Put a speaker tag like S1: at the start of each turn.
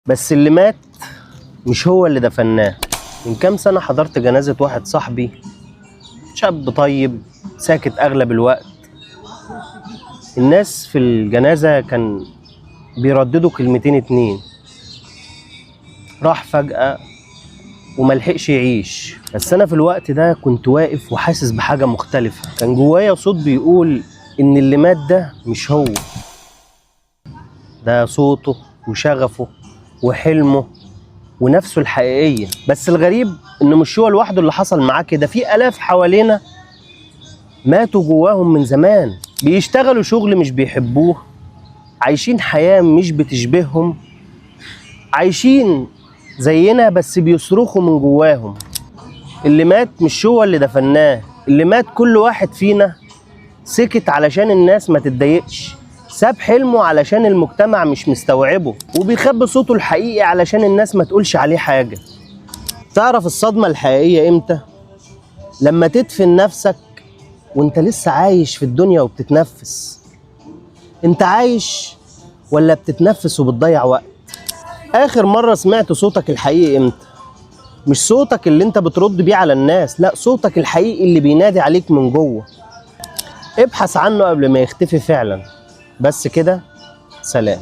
S1: بس اللي مات مش هو اللي دفناه. من كام سنة حضرت جنازة واحد صاحبي، شاب طيب ساكت أغلب الوقت. الناس في الجنازة كان بيرددوا كلمتين اتنين، راح فجأة وملحقش يعيش. بس أنا في الوقت ده كنت واقف وحاسس بحاجة مختلفة. كان جوايا صوت بيقول إن اللي مات ده مش هو، ده صوته وشغفه وحلمه ونفسه الحقيقية. بس الغريب إنه مش هو لوحده اللي حصل معاه كده، في آلاف حوالينا ماتوا جواهم من زمان، بيشتغلوا شغل مش بيحبوه، عايشين حياة مش بتشبههم، عايشين زينا بس بيصرخوا من جواهم. اللي مات مش هو اللي دفناه، اللي مات كل واحد فينا سكت علشان الناس ما تتضايقش، ساب حلمه علشان المجتمع مش مستوعبه، وبيخبي صوته الحقيقي علشان الناس ما تقولش عليه حاجة. تعرف الصدمة الحقيقية امتى؟ لما تدفن نفسك وانت لسه عايش في الدنيا وبتتنفس. انت عايش ولا بتتنفس وبتضيع وقت؟ آخر مرة سمعت صوتك الحقيقي امتى؟ مش صوتك اللي انت بترد بيه على الناس، لا، صوتك الحقيقي اللي بينادي عليك من جوه. ابحث عنه قبل ما يختفي فعلا. بس كده، سلام.